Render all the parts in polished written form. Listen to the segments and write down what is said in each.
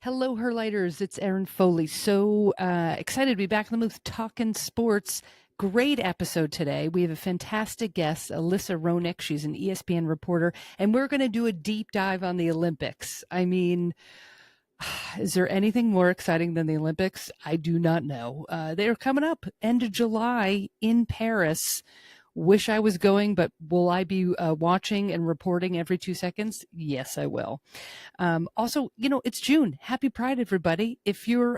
Hello, Herlighters. It's Erin Foley. So excited to be back in the booth talking sports. Great episode today. We have a fantastic guest, Alyssa Roenigk. She's an ESPN reporter, and we're going to do a deep dive on the Olympics. I mean, is there anything more exciting than the Olympics? I do not know. They're coming up end of July in Paris. Wish I was going, but will I be watching and reporting every 2 seconds? Yes, I will. Also, it's June. Happy Pride, everybody. If you're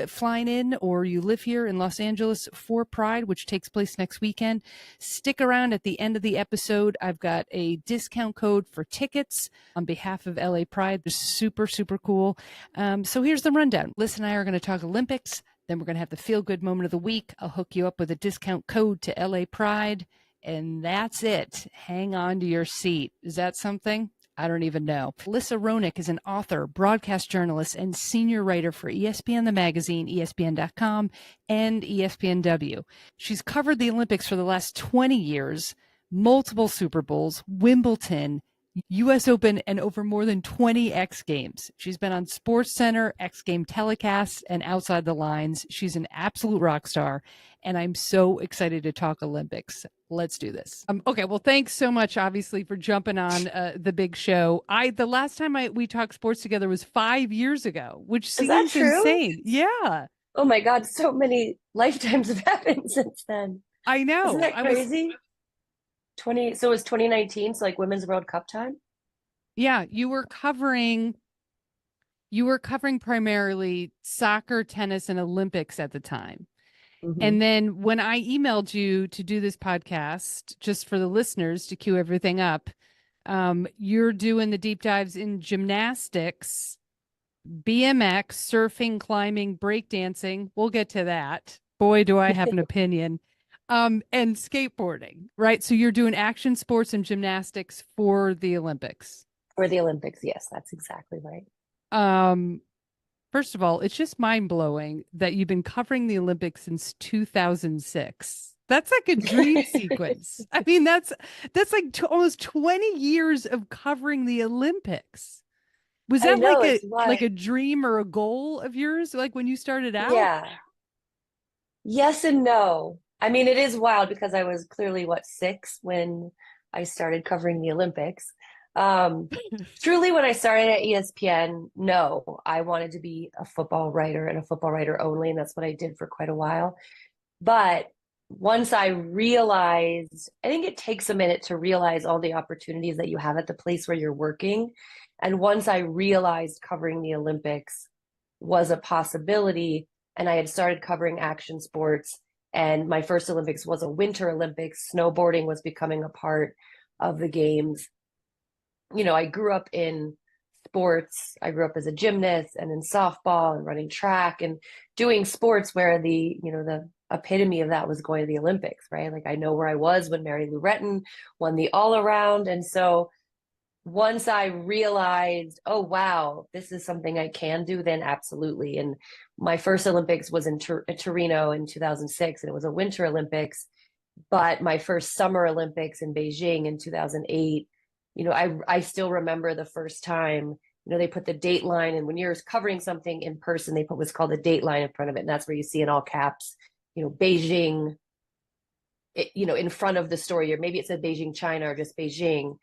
flying in or you live here in Los Angeles for Pride, which takes place next weekend, stick around at the end of the episode. I've got a discount code for tickets on behalf of LA Pride. They're super, super cool. So here's the rundown. Liz and I are going to talk Olympics. Then we're going to have the feel-good moment of the week. I'll hook you up with a discount code to LA Pride. And that's it. Hang on to your seat. Is that something? I don't even know. Alyssa Roenigk is an author, broadcast journalist, and senior writer for ESPN the magazine, ESPN.com, and ESPNW. She's covered the Olympics for the last 20 years, multiple Super Bowls, Wimbledon, U.S. Open, and over more than 20 X Games. She's been on SportsCenter, X Game telecasts, and Outside the Lines. She's an absolute rock star, and I'm so excited to talk Olympics. Let's do this. Okay, well, thanks so much, obviously, for jumping on the big show. The last time we talked sports together was 5 years ago, which Is that seems true? insane. Yeah. Oh my God, so many lifetimes have happened since then. I know. Isn't that crazy? 20, so it was 2019, so like Women's World Cup time? Yeah, you were covering primarily soccer, tennis, and Olympics at the time. And then when I emailed you to do this podcast, just for the listeners to cue everything up, you're doing the deep dives in gymnastics, BMX, surfing, climbing, breakdancing. We'll get to that. Boy, do I have an opinion. And skateboarding, right? So you're doing action sports and gymnastics for the Olympics. For the Olympics, yes, that's exactly right. First of all, it's just mind-blowing that you've been covering the Olympics since 2006. That's like a dream sequence. I mean, that's like almost 20 years of covering the Olympics. Was that like a dream or a goal of yours, like when you started out? Yeah. Yes and no. I mean, it is wild because I was clearly, 6 when I started covering the Olympics. Truly, when I started at ESPN, no, I wanted to be a football writer and a football writer only, and that's what I did for quite a while. But once I realized, I think it takes a minute to realize all the opportunities that you have at the place where you're working. And once I realized covering the Olympics was a possibility, and I had started covering action sports, and my first Olympics was a Winter Olympics, snowboarding was becoming a part of the games. I grew up in sports. I grew up as a gymnast and in softball and running track and doing sports where the epitome of that was going to the Olympics, right? Like I know where I was when Mary Lou Retton won the all around. And so once I realized, oh, wow, this is something I can do, then absolutely. And my first Olympics was in Torino in 2006, and it was a Winter Olympics. But my first Summer Olympics in Beijing in 2008, I still remember the first time, they put the date line, and when you're covering something in person, they put what's called a date line in front of it. And that's where you see in all caps, Beijing, in front of the story, or maybe it said Beijing, China, or just Beijing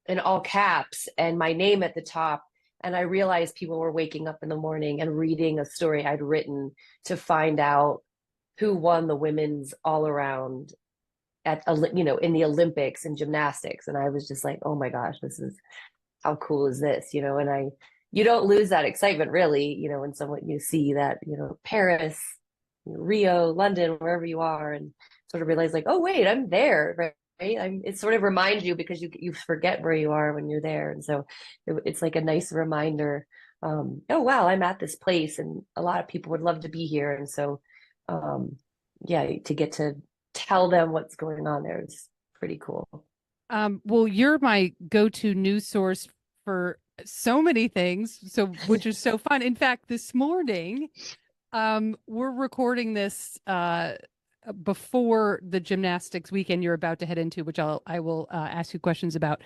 in all caps and my name at the top. And I realized people were waking up in the morning and reading a story I'd written to find out who won the women's all around in the Olympics and gymnastics. And I was just like, oh my gosh, how cool is this? And you don't lose that excitement really, when someone you see that, Paris, Rio, London, wherever you are, and sort of realize like, oh wait, I'm there, right? It sort of reminds you because you forget where you are when you're there. And so it's like a nice reminder. Oh wow, I'm at this place and a lot of people would love to be here. And so to get to tell them what's going on there is pretty cool. Well, you're my go-to news source for so many things, which is so fun. In fact, this morning, we're recording this before the gymnastics weekend you're about to head into, which I will ask you questions about.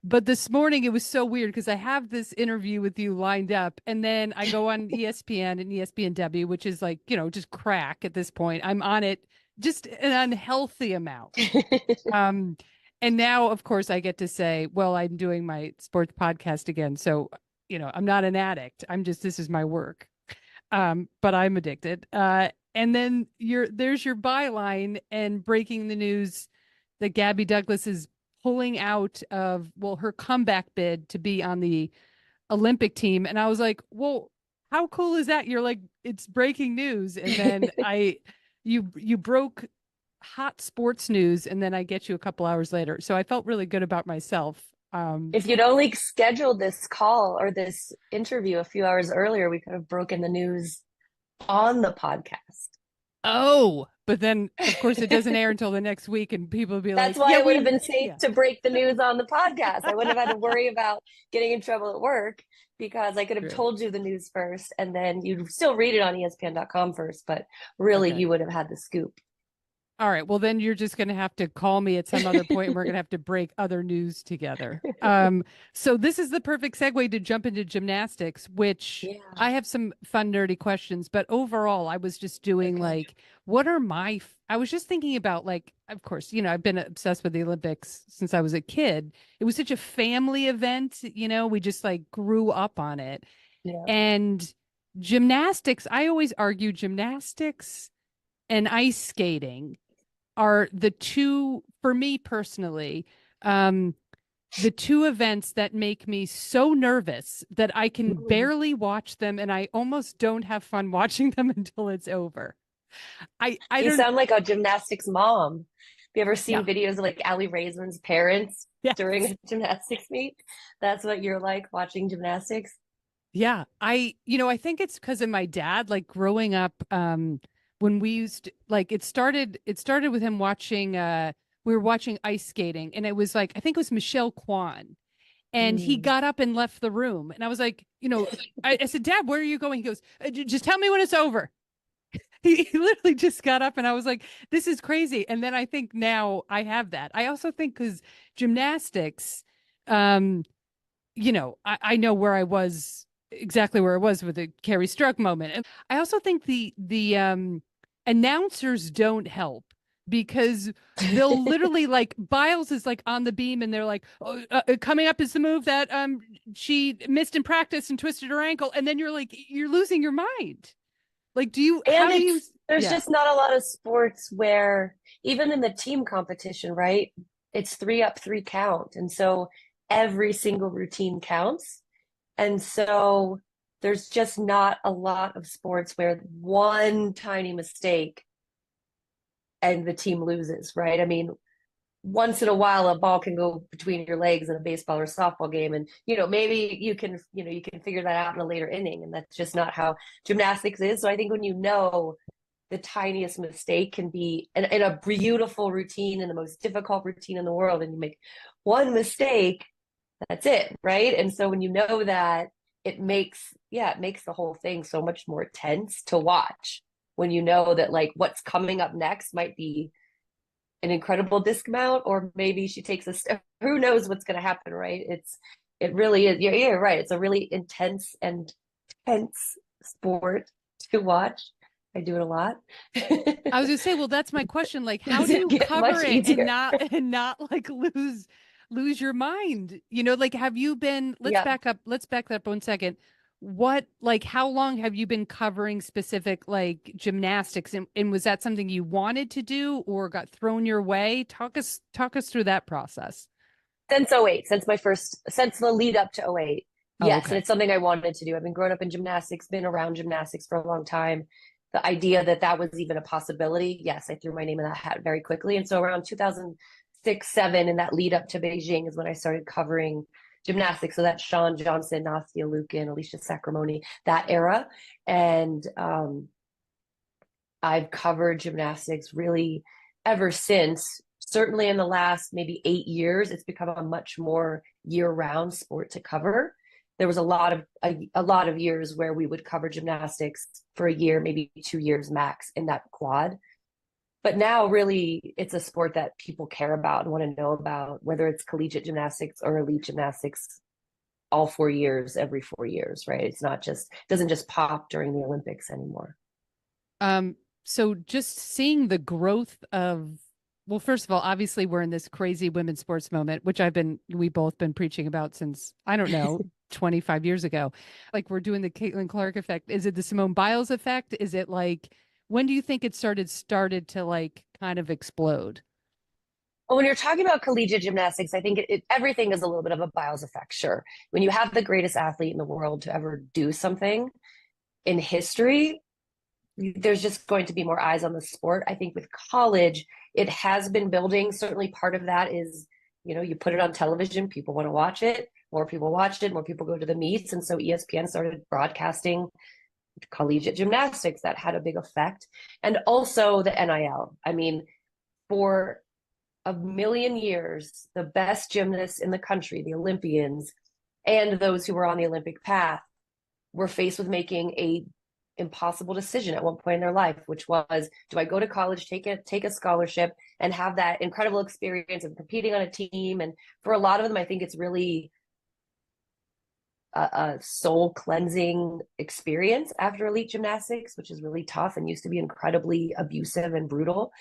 But this morning it was so weird because I have this interview with you lined up, and then I go on ESPN and ESPNW, which is like, just crack at this point. I'm on it just an unhealthy amount. Um, and now, of course, I get to say, well, I'm doing my sports podcast again. So, I'm not an addict. This is my work. But I'm addicted. And then there's your byline and breaking the news that Gabby Douglas is pulling out of, well, her comeback bid to be on the Olympic team. And I was like, well, how cool is that? You're like, it's breaking news. And then you broke hot sports news, and then I get you a couple hours later. So I felt really good about myself. If you'd only scheduled this call or this interview a few hours earlier, we could have broken the news on the podcast. Oh, but then of course it doesn't air until the next week, and people will be That's like, why yeah, it would have been safe to break the news on the podcast. I wouldn't have had to worry about getting in trouble at work because I could have told you the news first, and then you'd still read it on ESPN.com first, but really you would have had the scoop. All right. Well, then you're just going to have to call me at some other point and we're going to have to break other news together. So this is the perfect segue to jump into gymnastics, which I have some fun, nerdy questions. But overall, I was just doing like, what are I was just thinking about, like, of course, I've been obsessed with the Olympics since I was a kid. It was such a family event. We just like grew up on it. Yeah. And gymnastics, I always argue gymnastics and ice skating are the two, for me personally, the two events that make me so nervous that I can barely watch them, and I almost don't have fun watching them until it's over. You sound like a gymnastics mom. Have you ever seen videos of like Allie Raisman's parents during a gymnastics meet? That's what you're like watching gymnastics. Yeah, I think it's because of my dad, like growing up, when we used to, like it started with him watching we were watching ice skating, and it was like, I think it was Michelle Kwan, and he got up and left the room, and I was like, I said, Dad, where are you going? He goes, just tell me when it's over. He literally just got up, and I was like, this is crazy. And then I think now I have that. I also think because gymnastics, I know where I was, exactly where I was with the Carrie Struck moment. And I also think the announcers don't help, because they'll literally, like, Biles is like on the beam and they're like, oh, coming up is the move that she missed in practice and twisted her ankle, and then you're like, you're losing your mind. Like, there's just not a lot of sports where, even in the team competition, right, it's 3 up, 3 count, and so every single routine counts. And so there's just not a lot of sports where one tiny mistake and the team loses, right? I mean, once in a while a ball can go between your legs in a baseball or softball game, and maybe you can figure that out in a later inning, and that's just not how gymnastics is. So I think when the tiniest mistake can be in a beautiful routine, in the most difficult routine in the world, and you make one mistake, that's it, right? And so when you know that, it makes the whole thing so much more tense to watch, when you know that, like, what's coming up next might be an incredible dismount, or maybe she takes a step. Who knows what's going to happen, right? It really is. You're right. It's a really intense and tense sport to watch. I do it a lot. I was gonna say, well, that's my question. Like, how do you cover it and not like lose your mind? Like, have you been, let's back up 1 second. How long have you been covering specific, like, gymnastics? And was that something you wanted to do or got thrown your way? Talk us through that process. Since '08, since the lead up to '08. Yes. And it's something I wanted to do. I've been growing up in gymnastics, been around gymnastics for a long time. The idea that was even a possibility, yes, I threw my name in that hat very quickly. And so around 2006, 2007, in that lead up to Beijing, is when I started covering gymnastics. So that's Shawn Johnson, Nastia Liukin, Alicia Sacramone, that era. And I've covered gymnastics really ever since. Certainly in the last maybe 8 years, it's become a much more year-round sport to cover. There was a lot of years where we would cover gymnastics for a year, maybe 2 years max, in that quad. But now really it's a sport that people care about and want to know about, whether it's collegiate gymnastics or elite gymnastics, all 4 years, every 4 years, right? It's not just, doesn't just pop during the Olympics anymore. So just seeing the growth of, well, first of all, obviously we're in this crazy women's sports moment, which we both been preaching about since, I don't know, 25 years ago. Like we're doing the Caitlin Clark effect. Is it the Simone Biles effect? Is it like, when do you think it started to like kind of explode? Well, when you're talking about collegiate gymnastics, I think everything is a little bit of a Biles effect, sure. When you have the greatest athlete in the world to ever do something in history, there's just going to be more eyes on the sport. I think with college, it has been building. Certainly part of that is, you put it on television, people want to watch it, more people watched it, more people go to the meets. And so ESPN started broadcasting collegiate gymnastics. That had a big effect. And also the NIL. I mean, for a million years, the best gymnasts in the country, the Olympians, and those who were on the Olympic path were faced with making a impossible decision at one point in their life, which was, do I go to college, take a scholarship, and have that incredible experience of competing on a team? And for a lot of them, I think it's really a soul cleansing experience after elite gymnastics, which is really tough and used to be incredibly abusive and brutal.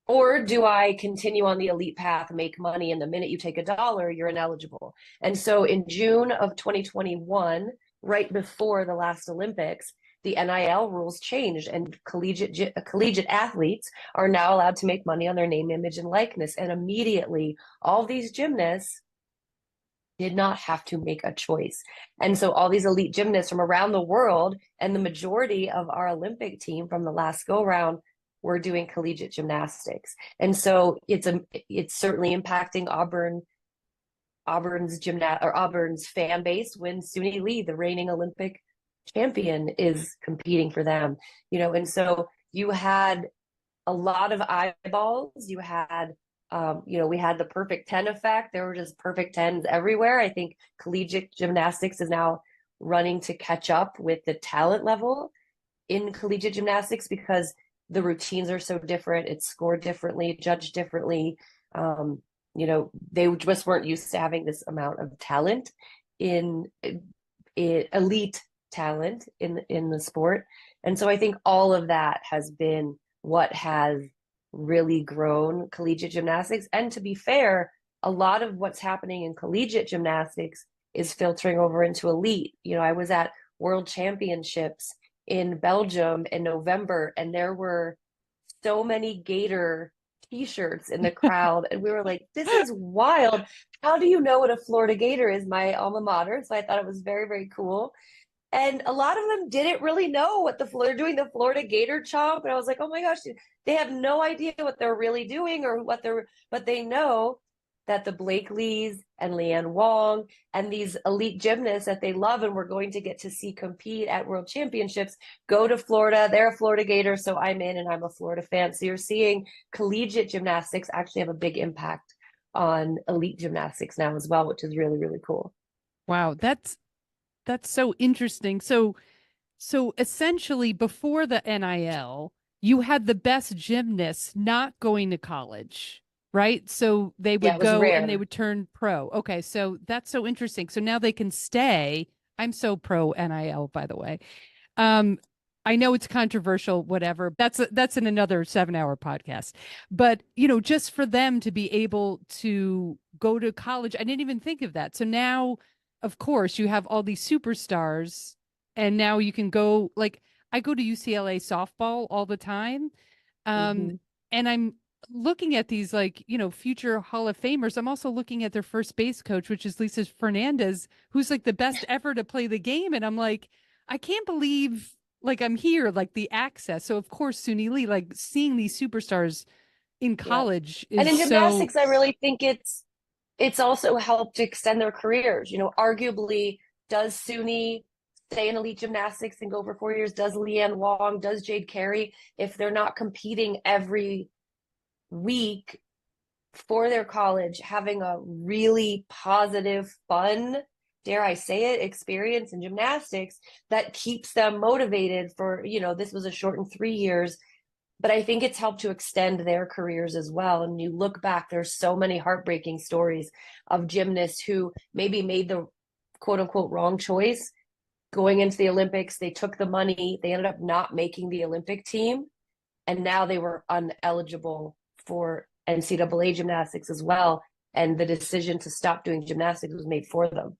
Or do I continue on the elite path, make money, and the minute you take a dollar, you're ineligible? And so in June of 2021, right before the last Olympics, the NIL rules changed, and collegiate athletes are now allowed to make money on their name, image, and likeness. And immediately, all these gymnasts did not have to make a choice. And so all these elite gymnasts from around the world, and the majority of our Olympic team from the last go round, were doing collegiate gymnastics. And so it's certainly impacting Auburn's fan base when Suni Lee, the reigning Olympic champion, is competing for them. And so you had a lot of eyeballs. You had we had the perfect 10 effect. There were just perfect 10s everywhere. I think collegiate gymnastics is now running to catch up with the talent level in collegiate gymnastics, because the routines are so different. It's scored differently, judged differently. They just weren't used to having this amount of talent in elite talent in the sport. And so I think all of that has been what has really grown collegiate gymnastics. And to be fair, a lot of what's happening in collegiate gymnastics is filtering over into elite. I was at World Championships in Belgium in November, and there were so many Gator t-shirts in the crowd, and we were like, this is wild. How do you know what a Florida Gator is? My alma mater. So I thought it was very, very cool. And a lot of them didn't really know what they're doing, the Florida Gator chomp. And I was like, oh my gosh, they have no idea what they're really doing or but they know that the Blakeleys and Leanne Wong and these elite gymnasts that they love and we're going to get to see compete at World Championships go to Florida. They're a Florida Gator, so I'm in and I'm a Florida fan. So you're seeing collegiate gymnastics actually have a big impact on elite gymnastics now as well, which is really, really cool. Wow, that's so interesting. So essentially before the NIL, you had the best gymnasts not going to college, right? So they would It was go and they rare. would turn pro. Okay, so that's so interesting. So now they can stay. I'm so pro NIL, by the way. I know it's controversial, whatever. That's in another 7-hour podcast. But, just for them to be able to go to college, I didn't even think of that. So now, of course, you have all these superstars, and now you can go, like, I go to UCLA softball all the time. Mm-hmm. And I'm looking at these, like, future Hall of Famers. I'm also looking at their first base coach, which is Lisa Fernandez, who's like the best ever to play the game. And I'm like, I can't believe, like, I'm here, like the access. So of course, Suni Lee, like seeing these superstars in Yeah. college And is in so. gymnastics, I really think it's also helped extend their careers. Arguably, does Suni stay in elite gymnastics and go for 4 years? Does Leanne Wong? Does Jade Carey? If they're not competing every week for their college, having a really positive, fun, dare I say it, experience in gymnastics that keeps them motivated for, this was a shortened 3 years. but I think it's helped to extend their careers as well. And you look back, there's so many heartbreaking stories of gymnasts who maybe made the quote unquote wrong choice going into the Olympics. They took the money, they ended up not making the Olympic team, and now they were uneligible for NCAA gymnastics as well. And the decision to stop doing gymnastics was made for them.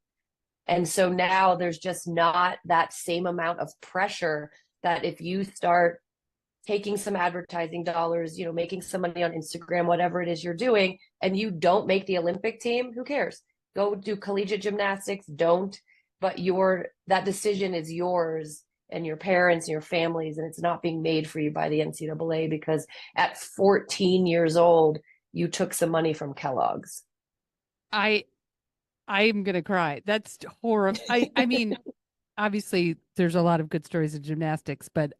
And so now there's just not that same amount of pressure that if you start taking some advertising dollars, making some money on Instagram, whatever it is you're doing, and you don't make the Olympic team, who cares? Go do collegiate gymnastics, don't, but that decision is yours and your parents and your families, and it's not being made for you by the NCAA because at 14 years old, you took some money from Kellogg's. I'm gonna cry. That's horrible. I mean, obviously there's a lot of good stories in gymnastics, but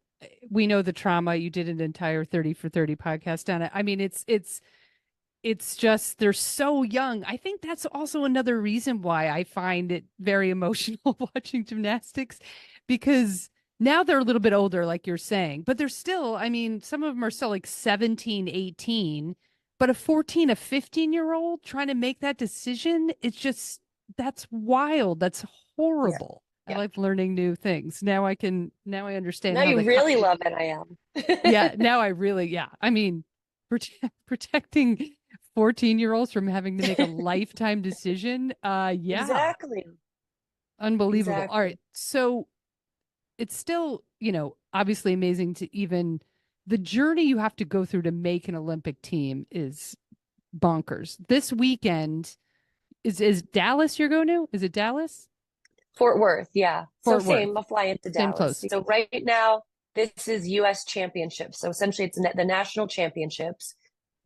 we know the trauma. You did an entire 30 for 30 podcast on it. I mean, it's just they're so young. I think that's also another reason why I find it very emotional watching gymnastics, because now they're a little bit older, like you're saying, but they're still, I mean, some of them are still like 17, 18, but a 14, a 15-year-old trying to make that decision, it's just, that's wild. That's horrible. Yeah. I like learning new things. Now I understand Now how you really love NIL. yeah, now I really, yeah. I mean, protecting 14-year-olds from having to make a lifetime decision. Yeah. Exactly. Unbelievable. Exactly. All right. So it's still, obviously amazing to even the journey you have to go through to make an Olympic team is bonkers. This weekend is Dallas you're going to? Is it Dallas? Fort Worth, yeah. So Fort Worth. same, I'll fly into Same Dallas. close. So right now, this is US Championships. So essentially it's the national championships.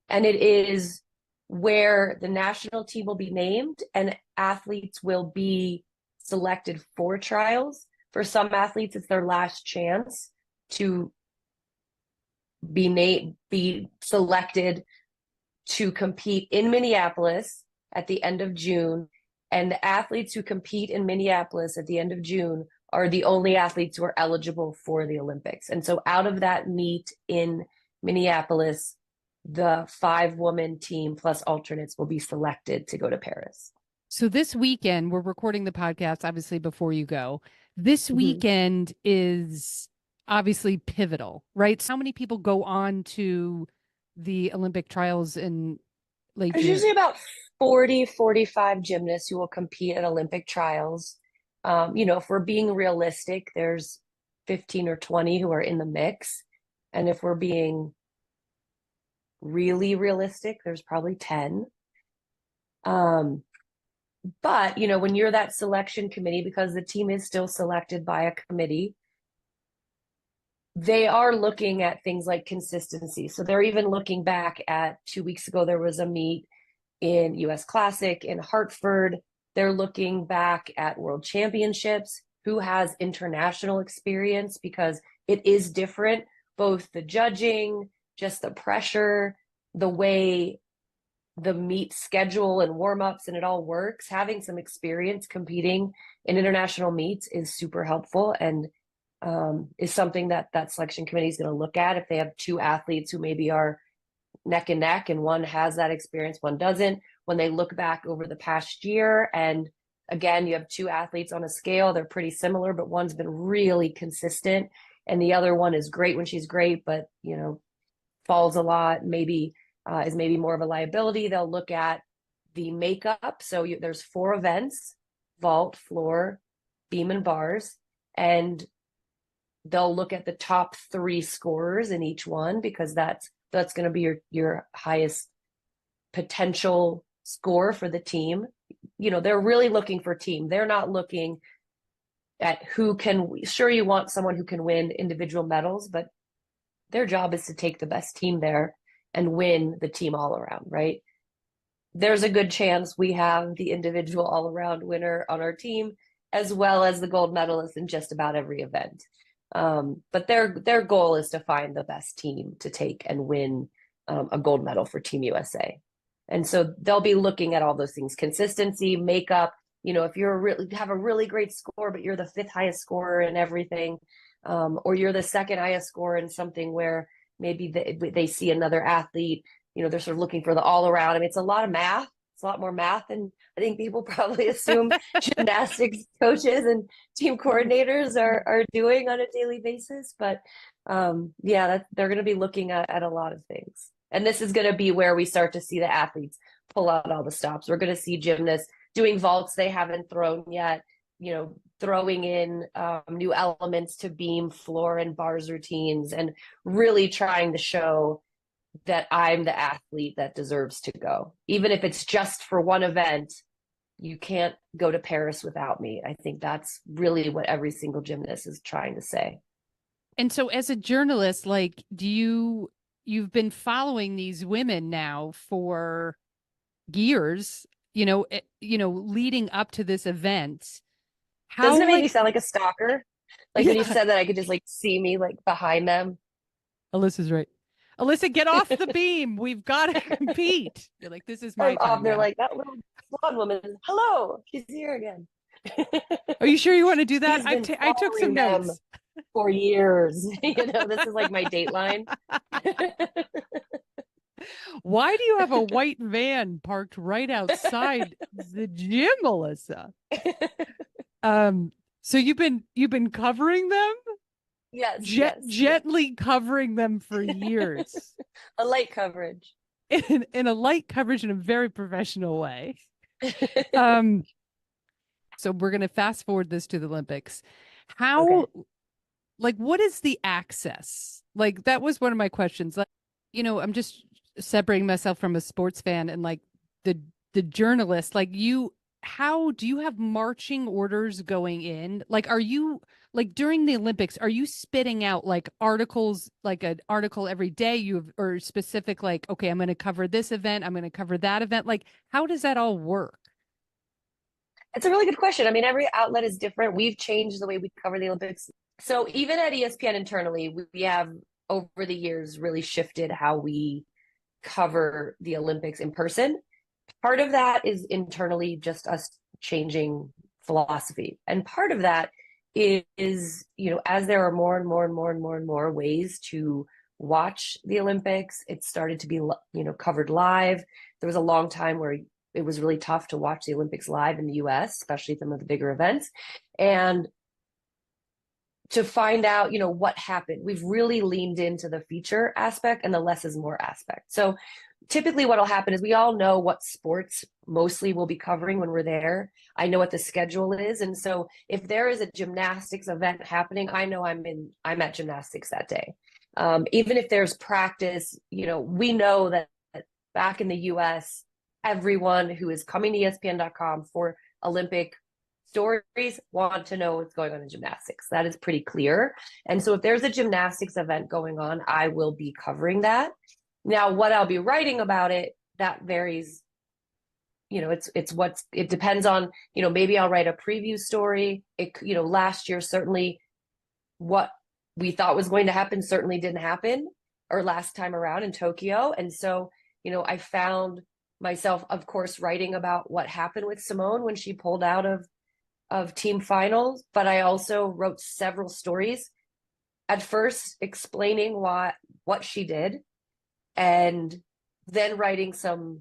And it is where the national team will be named and athletes will be selected for trials. For some athletes, it's their last chance to be selected to compete in Minneapolis at the end of June. And the athletes who compete in Minneapolis at the end of June are the only athletes who are eligible for the Olympics. And so out of that meet in Minneapolis, the 5-woman team plus alternates will be selected to go to Paris. So this weekend, we're recording the podcast, obviously, before you go. This weekend is obviously pivotal, right? So how many people go on to the Olympic trials in late There's June? usually about 40, 45 gymnasts who will compete at Olympic trials. If we're being realistic, there's 15 or 20 who are in the mix. And if we're being really realistic, there's probably 10. But, when you're that selection committee, because the team is still selected by a committee, they are looking at things like consistency. So they're even looking back at 2 weeks ago, there was a meet in US Classic in Hartford. They're looking back at World Championships, who has international experience, because it is different, both the judging, just the pressure, the way the meet schedule and warm-ups and it all works. Having some experience competing in international meets is super helpful, and is something that selection committee is going to look at. If they have 2 athletes who maybe are neck and neck and one has that experience, one doesn't, when they look back over the past year, and again, you have 2 athletes on a scale, they're pretty similar, but one's been really consistent and the other one is great when she's great, but falls a lot, maybe is maybe more of a liability. They'll look at the makeup. So there's 4 events: vault, floor, beam, and bars. And they'll look at the top 3 scorers in each one, because that's going to be your highest potential score for the team. They're really looking for team. They're not looking at sure, you want someone who can win individual medals, but their job is to take the best team there and win the team all around, right? There's a good chance we have the individual all around winner on our team, as well as the gold medalist in just about every event. But their goal is to find the best team to take and win a gold medal for Team USA. And so they'll be looking at all those things: consistency, makeup. If have a really great score, but you're the 5th highest scorer in everything, or you're the 2nd highest scorer in something where maybe they see another athlete, they're sort of looking for the all around. I mean, it's a lot of math. It's a lot more math than I think people probably assume gymnastics coaches and team coordinators are doing on a daily basis. But yeah, they're going to be looking at a lot of things. And this is going to be where we start to see the athletes pull out all the stops. We're going to see gymnasts doing vaults they haven't thrown yet, throwing in new elements to beam, floor, and bars routines, and really trying to show that I'm the athlete that deserves to go. Even if it's just for one event, you can't go to Paris without me. I think that's really what every single gymnast is trying to say. And so as a journalist, like, you've been following these women now for years, leading up to this event. Doesn't it make me sound like a stalker? Like when you said that, I could just see me behind them. Alyssa's right. Alyssa, get off the beam. We've got to compete. You're like, this is my time. They're like, that little blonde woman. Hello, she's here again. Are you sure you want to do that? I took some notes for years. This is like my Dateline. Why do you have a white van parked right outside the gym, Alyssa? So you've been covering them? Yes, gently covering them for years. A light coverage. In a light coverage in a very professional way. So we're going to fast forward this to the Olympics. What is the access? Like, that was one of my questions. Like, I'm just separating myself from a sports fan and the journalist. How do you have marching orders going in? Like, are you during the Olympics, are you spitting out articles, an article every day or specific, okay, I'm going to cover this event, I'm going to cover that event? Like, how does that all work? It's a really good question. I mean, every outlet is different. We've changed the way we cover the Olympics. So even at ESPN internally, we have over the years really shifted how we cover the Olympics in person. Part of that is internally just us changing philosophy. And part of that is, as there are more and more and more and more and more ways to watch the Olympics, it started to be, covered live. There was a long time where it was really tough to watch the Olympics live in the US, especially some of the bigger events. And to find out, what happened, we've really leaned into the feature aspect and the less is more aspect. So typically what will happen is we all know what sports mostly we'll be covering when we're there. I know what the schedule is. And so if there is a gymnastics event happening, I know I'm at gymnastics that day. Even if there's practice, we know that back in the US, everyone who is coming to ESPN.com for Olympic stories want to know what's going on in gymnastics. That is pretty clear. And so if there's a gymnastics event going on, I will be covering that. Now, what I'll be writing about it, that varies. It depends on, maybe I'll write a preview story. Last year, certainly what we thought was going to happen certainly didn't happen, or last time around in Tokyo. And so, I found myself, of course, writing about what happened with Simone when she pulled out of team finals, but I also wrote several stories at first explaining what she did, and then writing some,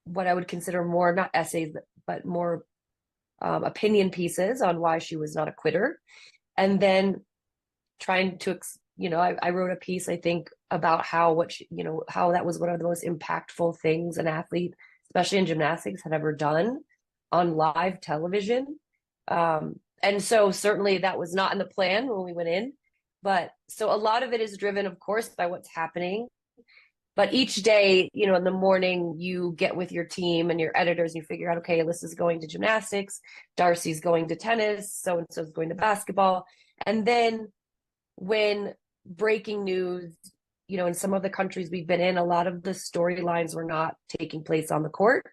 what I would consider more, not essays, but more opinion pieces on why she was not a quitter. And then trying to, I wrote a piece, I think, about how that was one of the most impactful things an athlete, especially in gymnastics, had ever done on live television. And so certainly that was not in the plan when we went in. But so a lot of it is driven, of course, by what's happening. But each day, in the morning, you get with your team and your editors, and you figure out, okay, Alyssa's going to gymnastics, Darcy's going to tennis, so-and-so's going to basketball. And then when breaking news, in some of the countries we've been in, a lot of the storylines were not taking place on the court.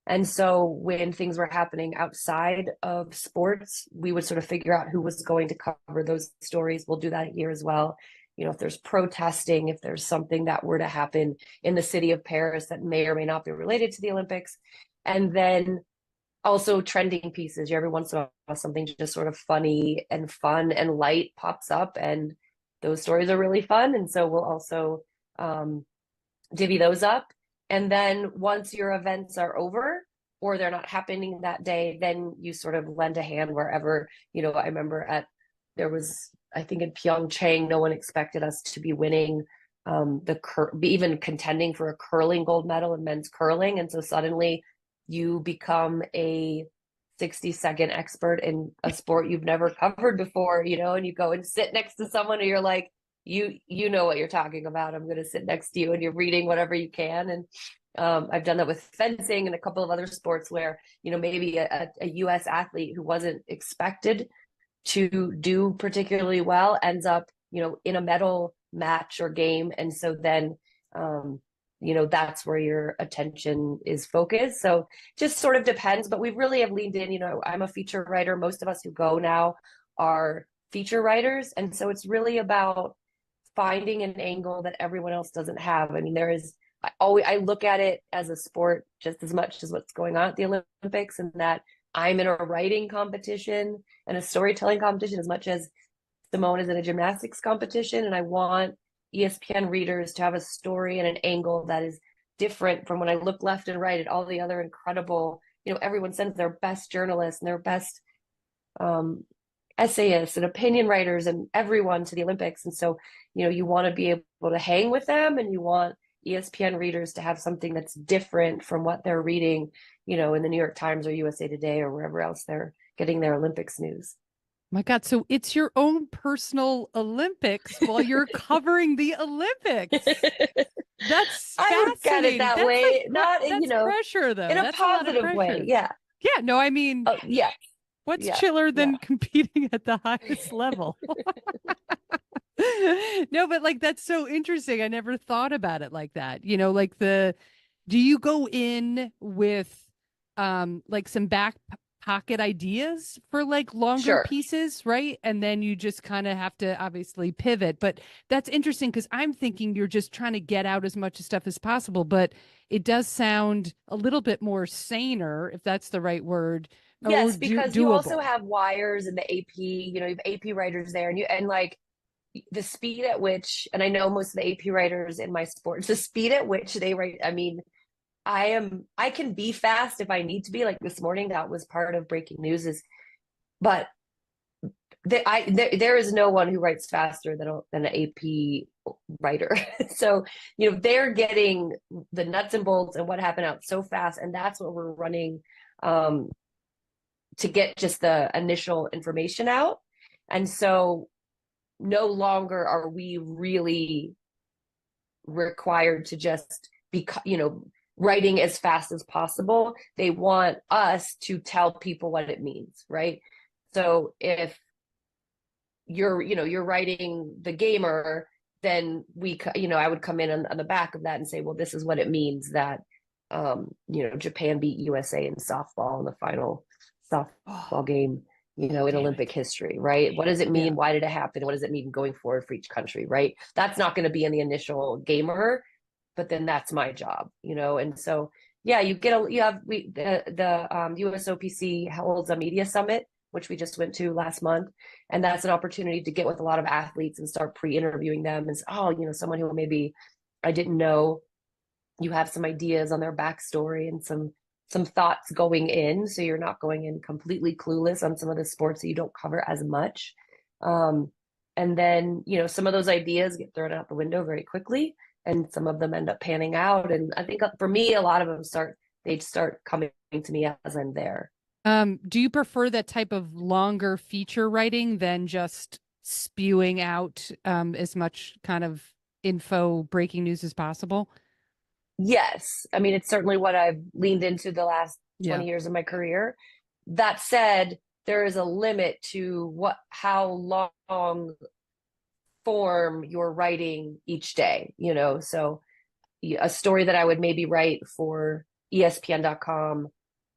And so when things were happening outside of sports, we would sort of figure out who was going to cover those stories. We'll do that here as well. If there's protesting, if there's something that were to happen in the city of Paris that may or may not be related to the Olympics. And then also trending pieces. Every once in a while, something just sort of funny and fun and light pops up, and those stories are really fun. And so we'll also divvy those up. And then once your events are over or they're not happening that day, then you sort of lend a hand wherever, I remember I think in Pyeongchang, no one expected us to be winning even contending for a curling gold medal in men's curling. And so suddenly you become a 60-second expert in a sport you've never covered before, and you go and sit next to someone and you're like, you know what you're talking about. I'm going to sit next to you, and you're reading whatever you can. And I've done that with fencing and a couple of other sports where, maybe a US athlete who wasn't expected to do particularly well ends up, in a medal match or game. And so then, that's where your attention is focused. So just sort of depends, but we really have leaned in. I'm a feature writer. Most of us who go now are feature writers. And so it's really about finding an angle that everyone else doesn't have. I mean, I look at it as a sport just as much as what's going on at the Olympics, and that I'm in a writing competition and a storytelling competition as much as Simone is in a gymnastics competition. And I want ESPN readers to have a story and an angle that is different from when I look left and right at all the other incredible, everyone sends their best journalists and their best essayists and opinion writers and everyone to the Olympics. And so, you want to be able to hang with them, and you want ESPN readers to have something that's different from what they're reading, in the New York Times or USA Today or wherever else they're getting their Olympics news. My God. So it's your own personal Olympics while you're covering the Olympics. That's I look at it fascinating. that That's way, that's pressure though. in a That's a lot of positive way. pressure. Yeah. Yeah. No, I mean, Yeah. what's Yeah. chiller than Yeah. competing at the highest level? No, but like, that's so interesting. I never thought about it like that. Do you go in with like some back pocket ideas for like longer Sure. pieces, right? And then you just kind of have to obviously pivot. But that's interesting because I'm thinking you're just trying to get out as much stuff as possible, but it does sound a little bit more saner, if that's the right word. Yes, because you also doable. have wires in the AP, you have AP writers there, and like the speed at which, and I know most of the AP writers in my sports, the speed at which they write, I mean, I can be fast if I need to be. Like this morning, that was part of breaking news but there is no one who writes faster than an AP writer. So, they're getting the nuts and bolts and what happened out so fast. And that's what we're running to get just the initial information out. And so no longer are we really required to just be, writing as fast as possible. They want us to tell people what it means, right? So if you're writing the gamer, then I would come in on the back of that and say, well, this is what it means that, Japan beat USA in softball in the final softball game, in Olympic history, right? What does it mean? Yeah. Why did it happen? What does it mean going forward for each country, right? That's not going to be in the initial gamer, but then that's my job, and so yeah, the USOPC holds a media summit, which we just went to last month, and that's an opportunity to get with a lot of athletes and start pre-interviewing them and say, someone who maybe I didn't know, you have some ideas on their backstory and some thoughts going in, so you're not going in completely clueless on some of the sports that you don't cover as much, and then some of those ideas get thrown out the window very quickly, and some of them end up panning out. And I think for me, a lot of them start coming to me as I'm there. Do you prefer that type of longer feature writing than just spewing out as much kind of info, breaking news as possible? Yes. I mean, it's certainly what I've leaned into the last 20 years of my career. That said, there is a limit to how long form you're writing each day, so a story that I would maybe write for ESPN.com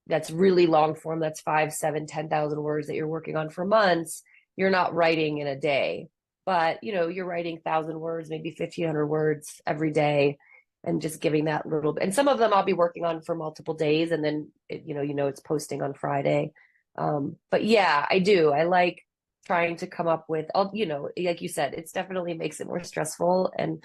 that's really long form, that's 5, 7, 10,000 words that you're working on for months, you're not writing in a day, but you're writing 1,000 words, maybe 1,500 words every day, and just giving that little bit. And some of them I'll be working on for multiple days, and then it's posting on Friday. But yeah, I do. I like trying to come up with all, like you said, it's definitely makes it more stressful and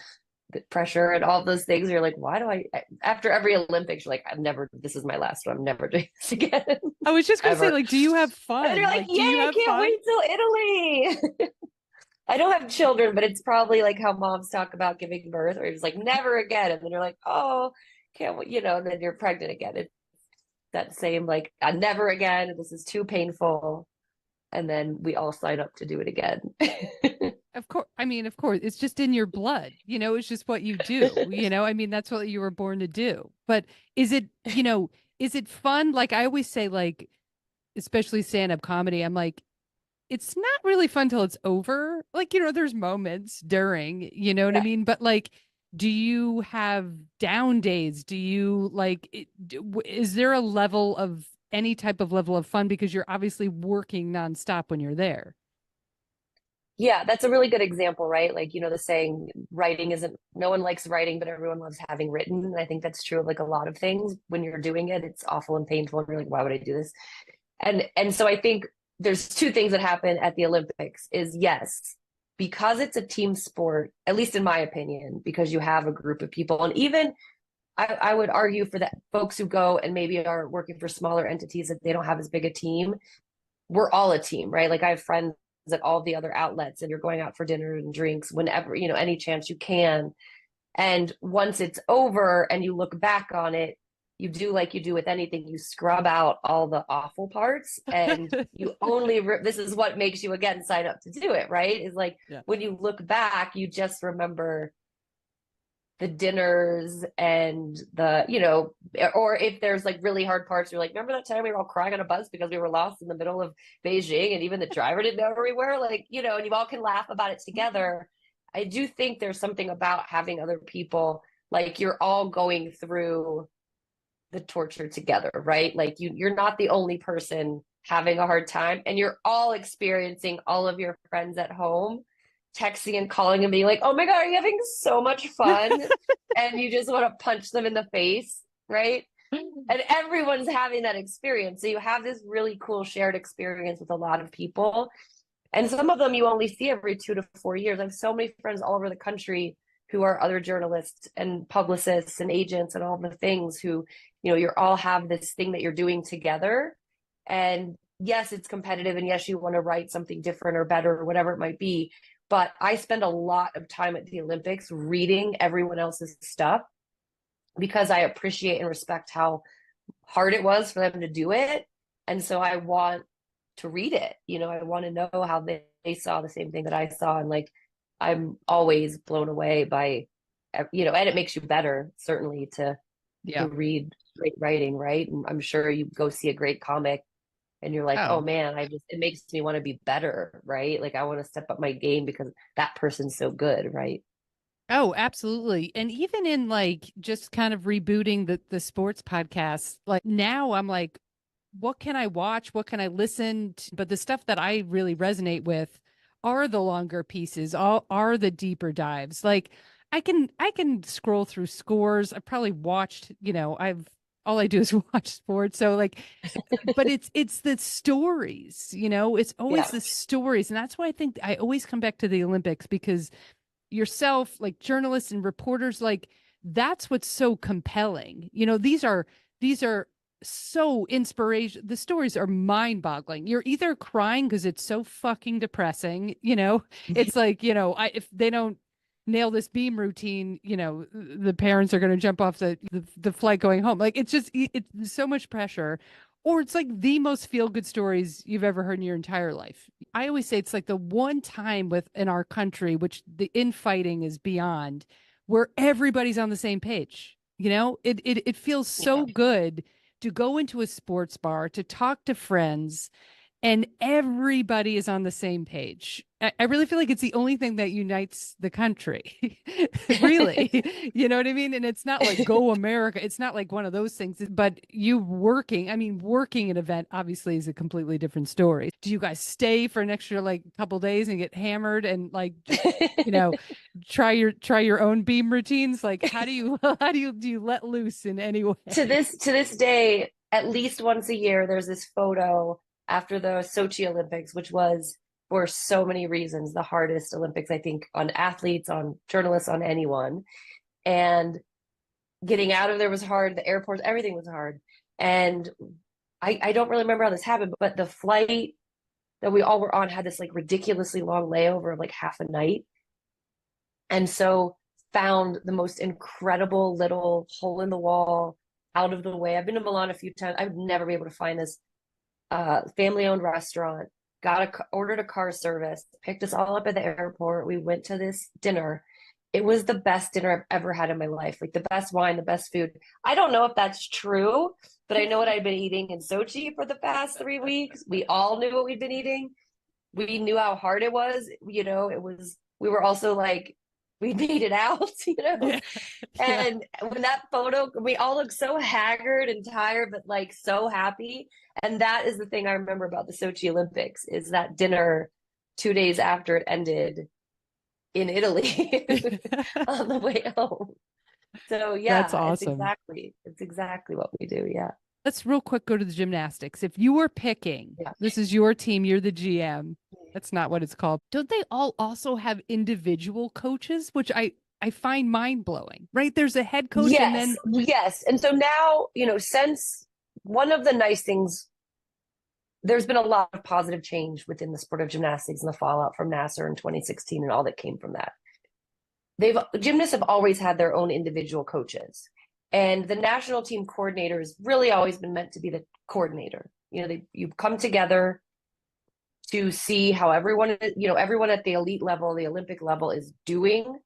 the pressure and all those things. You're like, why do after every Olympics, you're like, this is my last one. I'm never doing this again. I was just going to say, Ever. like, do you have fun? And you're like, Do yay, you I have can't fun? wait till Italy. I don't have children, but it's probably like how moms talk about giving birth, or it's like never again. And then you're like, oh, can't wait, and then you're pregnant again. It's that same, like, never again. This is too painful. And then we all sign up to do it again. Of course. I mean, of course, it's just in your blood, it's just what you do, I mean, that's what you were born to do. But is it, is it fun? Like I always say, like, especially stand-up comedy, I'm like, it's not really fun till it's over. Like, there's moments during, what I mean? But like, do you have down days? Do you is there a level of any type of level of fun? Because you're obviously working nonstop when you're there. Yeah, that's a really good example, right? Like, the saying, writing isn't, no one likes writing, but everyone loves having written. And I think that's true of like a lot of things. When you're doing it, it's awful and painful. And you're like, why would I do this? And so I think there's two things that happen at the Olympics is yes, because it's a team sport, at least in my opinion, because you have a group of people. And even I would argue for the folks who go and maybe are working for smaller entities that they don't have as big a team. We're all a team, right? Like I have friends at all the other outlets and you're going out for dinner and drinks whenever, any chance you can. And once it's over and you look back on it, you do like you do with anything, you scrub out all the awful parts and you only, this is what makes you again sign up to do it, right? Is like when you look back, you just remember the dinners and the, or if there's like really hard parts, you're like, remember that time we were all crying on a bus because we were lost in the middle of Beijing and even the driver didn't know where we were, like, and you all can laugh about it together. I do think there's something about having other people, like you're all going through the torture together, right? Like you're not the only person having a hard time and you're all experiencing all of your friends at home texting and calling and being like, oh my God, are you having so much fun? And you just want to punch them in the face, right? And everyone's having that experience. So you have this really cool shared experience with a lot of people. And some of them you only see every 2 to 4 years. I have so many friends all over the country who are other journalists and publicists and agents and all the things who, you're all have this thing that you're doing together. And yes, it's competitive. And yes, you want to write something different or better or whatever it might be. But I spend a lot of time at the Olympics reading everyone else's stuff because I appreciate and respect how hard it was for them to do it. And so I want to read it. I want to know how they saw the same thing that I saw. And like, I'm always blown away by, and it makes you better, certainly, to read great writing, right? And I'm sure you go see a great comic and you're like, oh man, it makes me want to be better, right? Like I want to step up my game because that person's so good, right? Oh, absolutely. And even in like just kind of rebooting the sports podcast, like now I'm like, what can I watch? What can I listen to? But the stuff that I really resonate with are the longer pieces, all are the deeper dives. Like I can scroll through scores. I've probably watched, all I do is watch sports. So like, but it's the stories, it's always the stories. And that's why I think I always come back to the Olympics because yourself, like journalists and reporters, like that's what's so compelling. These are so inspiration. The stories are mind-boggling. You're either crying because it's so fucking depressing, it's like, if they don't nail this beam routine, the parents are going to jump off the flight going home. Like it's so much pressure. Or it's like the most feel-good stories you've ever heard in your entire life. I always say it's like the one time in our country, which the infighting is beyond, where everybody's on the same page. It feels so good to go into a sports bar, to talk to friends, and everybody is on the same page. I really feel like it's the only thing that unites the country. Really. You know what I mean? And it's not like go America. It's not like one of those things, but working an event obviously is a completely different story. Do you guys stay for an extra like couple days and get hammered and like, just, try your own beam routines? Like how do you let loose in any way? To this day, at least once a year, there's this photo after the Sochi Olympics, which was for so many reasons, the hardest Olympics, I think, on athletes, on journalists, on anyone. And getting out of there was hard. The airports, everything was hard. And I don't really remember how this happened, but the flight that we all were on had this like ridiculously long layover of like half a night. And so found the most incredible little hole in the wall, out of the way. I've been to Milan a few times. I would never be able to find this family-owned restaurant. Ordered a car service, picked us all up at the airport. We went to this dinner. It was the best dinner I've ever had in my life. Like the best wine, the best food. I don't know if that's true, but I know what I'd been eating in Sochi for the past 3 weeks. We all knew what we'd been eating. We knew how hard it was. You know, we were also like, we made it out, you know? Yeah. And when that photo, we all look so haggard and tired, but like so happy. And that is the thing I remember about the Sochi Olympics is that dinner 2 days after it ended in Italy on the way home. So yeah, That's awesome. It's exactly what we do. Yeah. Let's real quick go to the gymnastics. If you were picking, this is your team, you're the GM. That's not what it's called. Don't they all also have individual coaches, which I find mind blowing, right? There's a head coach. Yes. And then yes. And so now, you know, since one of the nice things, there's been a lot of positive change within the sport of gymnastics and the fallout from Nasser in 2016 and all that came from that. Gymnasts have always had their own individual coaches. And the national team coordinator has really always been meant to be the coordinator. You know, you come together to see how everyone at the elite level, the Olympic level is doing,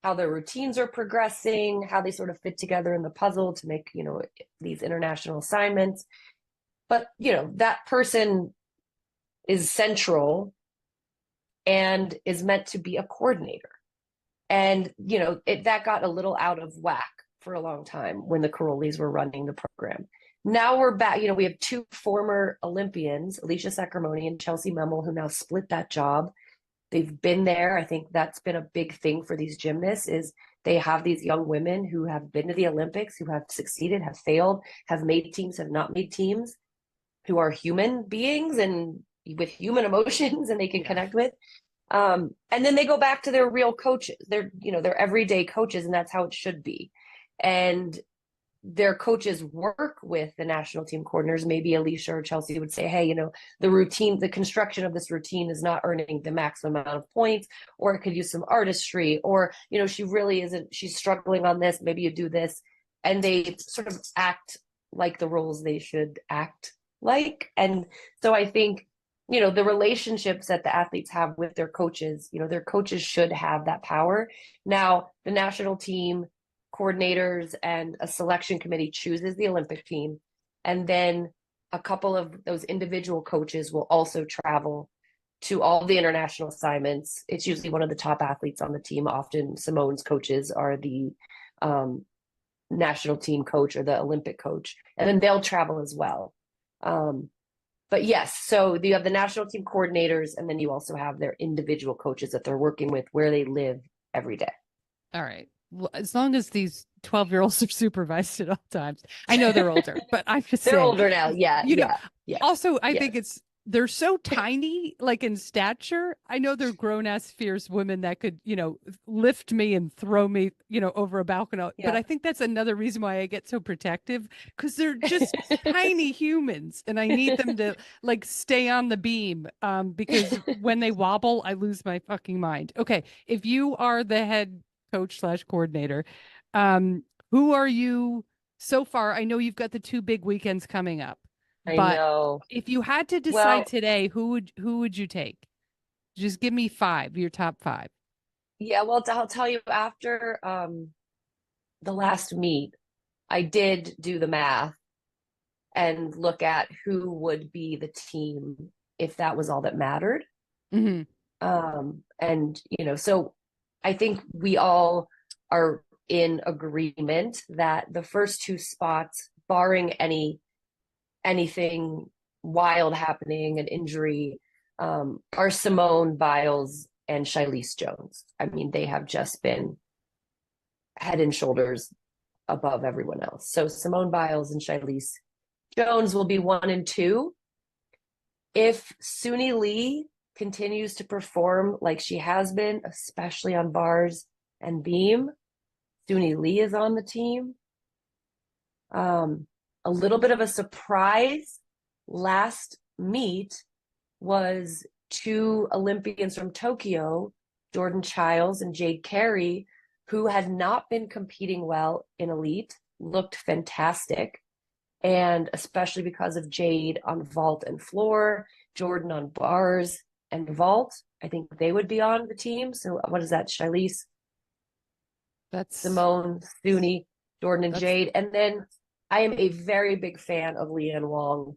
how their routines are progressing, how they sort of fit together in the puzzle to make, you know, these international assignments. But, you know, that person is central and is meant to be a coordinator. And, you know, that got a little out of whack for a long time when the Karolis were running the program. Now we're back, you know, we have 2 former Olympians, Alicia Sacramone and Chelsea Memel, who now split that job. They've been there. I think that's been a big thing for these gymnasts is they have these young women who have been to the Olympics, who have succeeded, have failed, have made teams, have not made teams, who are human beings and with human emotions and they can connect with. And then they go back to their real coaches. They're, you know, they're everyday coaches, and that's how it should be. And their coaches work with the national team coordinators. Maybe Alicia or Chelsea would say, hey, you know, the routine, the construction of this routine is not earning the maximum amount of points, or it could use some artistry, or, you know, she really isn't, she's struggling on this. Maybe you do this. And they sort of act like the roles they should act like. And so I think, you know, the relationships that the athletes have with their coaches, you know, their coaches should have that power. Now, the national team coordinators and a selection committee chooses the Olympic team. And then a couple of those individual coaches will also travel to all the international assignments. It's usually one of the top athletes on the team. Often Simone's coaches are the national team coach or the Olympic coach, and then they'll travel as well. But yes, so you have the national team coordinators, and then you also have their individual coaches that they're working with where they live every day. All right. Well, as long as these 12-year-olds are supervised at all times. I know they're older, but I'm just They're saying. older now. Yeah. You know, yeah. Also, I think they're so tiny, like in stature. I know they're grown-ass fierce women that could, you know, lift me and throw me, you know, over a balcony. Yeah. But I think that's another reason why I get so protective, because they're just tiny humans, and I need them to like stay on the beam. Because when they wobble, I lose my fucking mind. Okay, if you are the head coach / coordinator, who are you so far? I know you've got the 2 big weekends coming up. I But know. if you had to decide today, who would you take? Just give me 5, your top 5. Yeah, well, I'll tell you after the last meet, I did do the math and look at who would be the team if that was all that mattered. Mm-hmm. And, you know, so I think we all are in agreement that the first 2 spots, barring anything wild happening, an injury, are Simone, Biles, and Shilese Jones. I mean, they have just been head and shoulders above everyone else. So Simone Biles and Shilese Jones will be 1 and 2. If Suni Lee continues to perform like she has been, especially on bars and beam. Suni Lee is on the team. A little bit of a surprise last meet was two Olympians from Tokyo, Jordan Childs and Jade Carey, who had not been competing well in elite, looked fantastic. And especially because of Jade on vault and floor, Jordan on bars and vault, I think they would be on the team. So what is that? Shilese, That's Simone, Suni, Jordan, and Jade. And then I am a very big fan of Leanne Wong.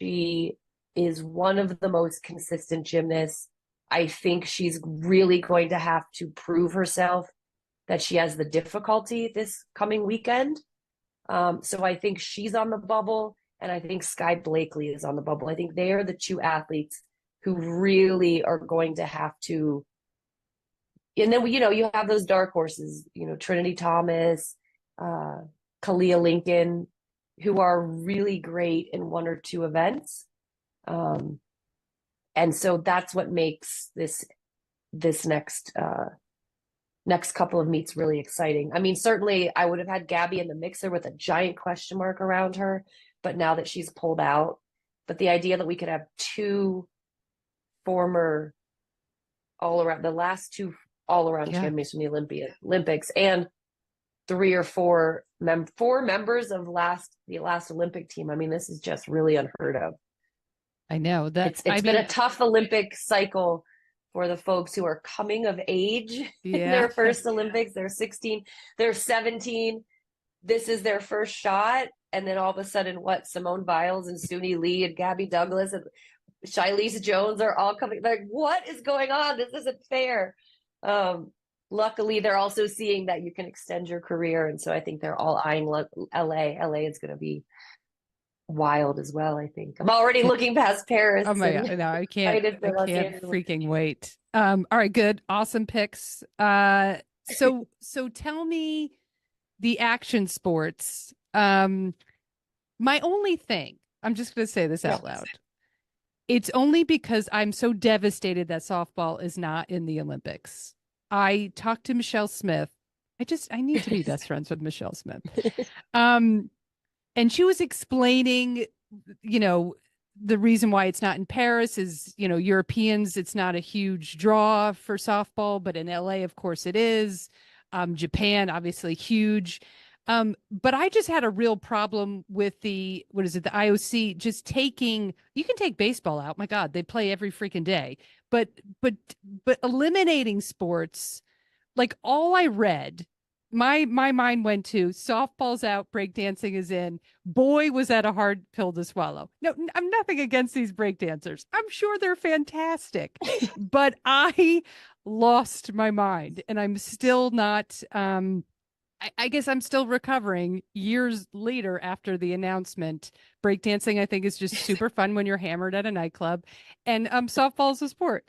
She is one of the most consistent gymnasts. I think she's really going to have to prove herself that she has the difficulty this coming weekend. So I think she's on the bubble, and I think Sky Blakely is on the bubble. I think they are the two athletes who really are going to have to. And then, you have those dark horses, Trinity Thomas, Kalia Lincoln, who are really great in one or two events. And so that's what makes this next couple of meets really exciting. I mean, certainly I would have had Gabby in the mixer with a giant question mark around her, but now that she's pulled out, but the idea that we could have two former the last two all-around champions from the Olympics, and three or four members of the last Olympic team. I mean, this is just really unheard of. I know that it's been a tough Olympic cycle for the folks who are coming of age in their first Olympics. They're 16, they're 17. This is their first shot. And then all of a sudden, Simone Biles and Suni Lee and Gabby Douglas and Shilese Jones are all coming. Like, what is going on? This isn't fair. Luckily, they're also seeing that you can extend your career. And so I think they're all eyeing LA. LA is going to be wild as well. I think I'm already looking past Paris. Oh my God, no, I can't freaking wait. All right, good, awesome picks. So tell me the action sports. My only thing, I'm just going to say this out loud. It's only because I'm so devastated that softball is not in the Olympics. I talked to Michelle Smith. I need to be best friends with Michelle Smith. And she was explaining, the reason why it's not in Paris is, Europeans, it's not a huge draw for softball, but in LA, of course it is. Japan, obviously huge. But I just had a real problem with the IOC just you can take baseball out. My God, they play every freaking day. But eliminating sports, like all I read, my mind went to softball's out, breakdancing is in. Boy, was that a hard pill to swallow. No, I'm nothing against these breakdancers. I'm sure they're fantastic, but I lost my mind, and I'm still not. I guess I'm still recovering years later after the announcement. Breakdancing, I think, is just super fun when you're hammered at a nightclub, and softball is a sport.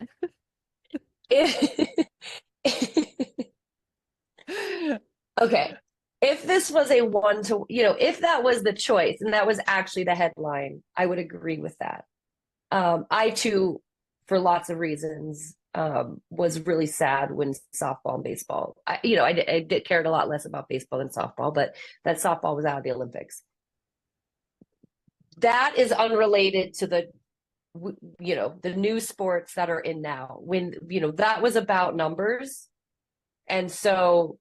Okay. If this was a if that was the choice and that was actually the headline, I would agree with that. I too, for lots of reasons, was really sad when softball and baseball, I cared a lot less about baseball than softball, but that softball was out of the Olympics. That is unrelated to the new sports that are in now. When, that was about numbers. And so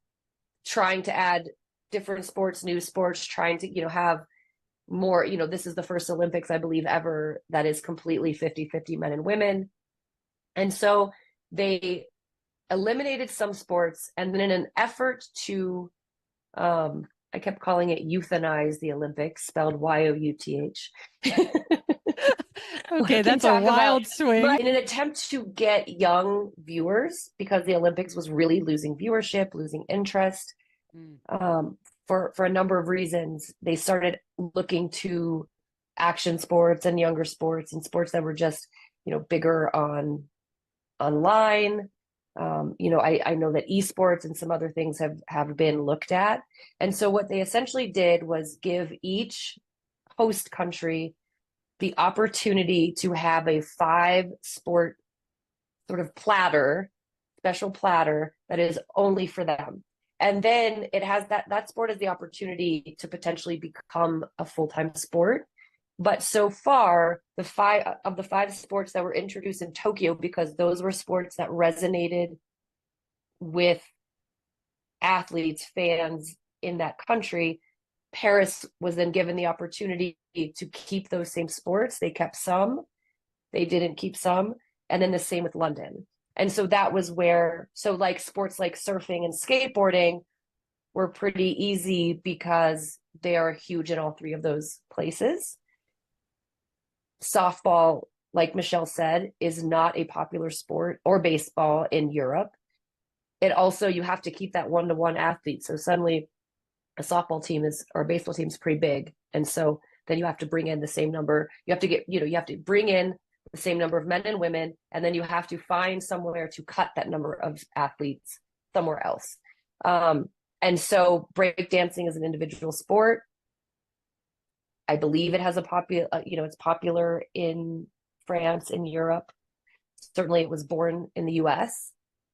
trying to add different sports, new sports, trying to, have more, this is the first Olympics, I believe, ever that is completely 50-50 men and women. And so they eliminated some sports, and then in an effort to, I kept calling it euthanize the Olympics, spelled YOUTH. Okay, that's a wild swing. But in an attempt to get young viewers, because the Olympics was really losing viewership, losing interest, for a number of reasons, they started looking to action sports and younger sports and sports that were just, bigger online. I know that esports and some other things have been looked at. And so what they essentially did was give each host country the opportunity to have a 5-sport sort of platter, special platter that is only for them. And then it has that sport has the opportunity to potentially become a full-time sport. But so far, the five sports that were introduced in Tokyo, because those were sports that resonated with athletes, fans in that country, Paris was then given the opportunity to keep those same sports. They kept some, they didn't keep some, and then the same with London. And so that was where, so like sports like surfing and skateboarding were pretty easy because they are huge in all three of those places. Softball, like Michelle said, is not a popular sport, or baseball in Europe. It also, you have to keep that one-to-one athlete. So suddenly a softball team is, or a baseball team is pretty big. And so then you have to bring in the same number. You have to get, you have to bring in the same number of men and women, and then you have to find somewhere to cut that number of athletes somewhere else. And so breakdancing is an individual sport. I believe it has a popular, it's popular in France, in Europe. Certainly it was born in the US.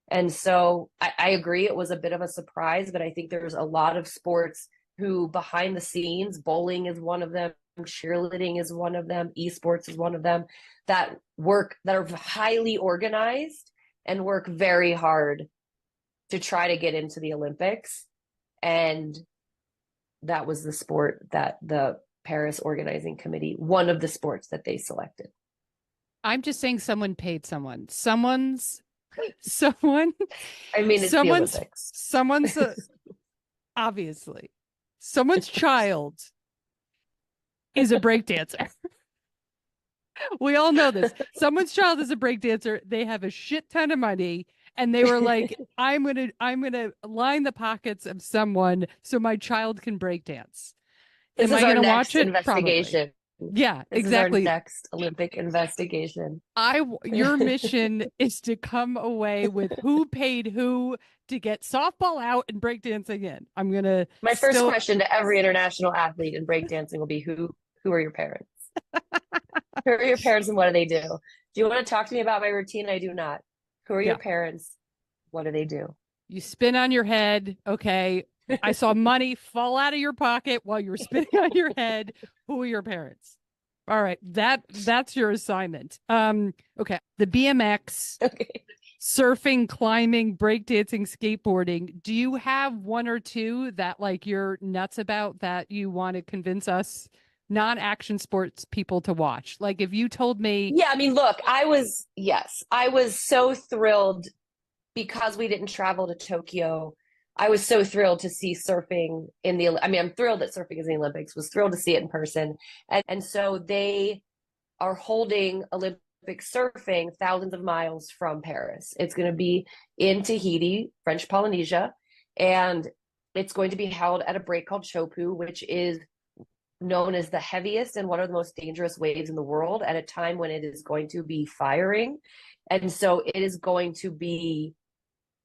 And so I agree, it was a bit of a surprise, but I think there's a lot of sports who behind the scenes, bowling is one of them, cheerleading is one of them, esports is one of them, that are highly organized and work very hard to try to get into the Olympics. And that was the sport that the Paris organizing committee, one of the sports that they selected. I'm just saying someone paid someone. Someone. I mean, it's the Olympics. Someone's obviously someone's child is a breakdancer. We all know this. Someone's child is a breakdancer. They have a shit ton of money, and they were like, I'm gonna line the pockets of someone so my child can breakdance. This Am is I our gonna next watch it? investigation. Probably. Yeah, this exactly. Is our next Olympic investigation. Your mission is to come away with who paid who to get softball out and breakdancing in. I'm gonna. My first question to every international athlete in breakdancing will be, who are your parents? Who are your parents and what do they do? Do you want to talk to me about my routine? I do not. Who are your parents? What do they do? You spin on your head. Okay. I saw money fall out of your pocket while you were spinning on your head. Who are your parents? All right. That's your assignment. Okay. The BMX, surfing, climbing, breakdancing, skateboarding. Do you have one or two that like you're nuts about that you want to convince us non-action sports people to watch? Like if you told me. Yeah, I mean, look, I was so thrilled because we didn't travel to Tokyo. I was so thrilled to see surfing in the, I mean, I'm thrilled that surfing is in the Olympics, was thrilled to see it in person. And so they are holding Olympic surfing thousands of miles from Paris. It's going to be in Tahiti, French Polynesia, and it's going to be held at a break called Chopu, which is known as the heaviest and one of the most dangerous waves in the world at a time when it is going to be firing. And so it is going to be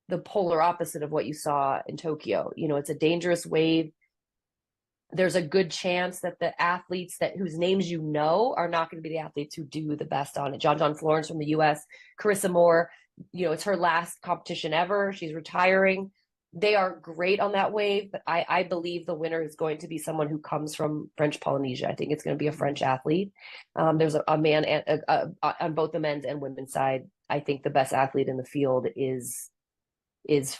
the polar opposite of what you saw in Tokyo. It's a dangerous wave. There's a good chance that the athletes whose names are not going to be the athletes who do the best on it. John Florence from the US, Carissa Moore, it's her last competition ever. She's retiring. They are great on that wave, but I believe the winner is going to be someone who comes from French Polynesia. I think it's going to be a French athlete. There's a man on both the men's and women's side. I think the best athlete in the field is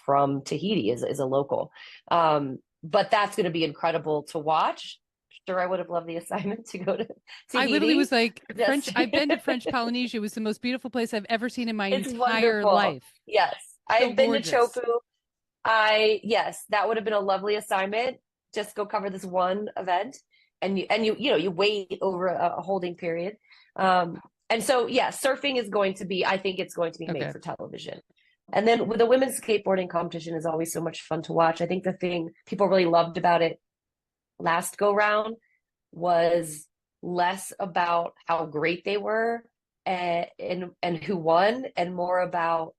from Tahiti, is a local. But that's going to be incredible to watch. Sure, I would have loved the assignment to go to Tahiti. I literally was like, French. I've been to French Polynesia. It was the most beautiful place I've ever seen in my entire life. Yes, I've been to Chopu. Yes, that would have been a lovely assignment. Just go cover this one event, and you wait over a holding period. And so surfing is going to be. I think it's going to be made for television. And then with the women's skateboarding competition is always so much fun to watch. I think the thing people really loved about it last go round was less about how great they were and who won, and more about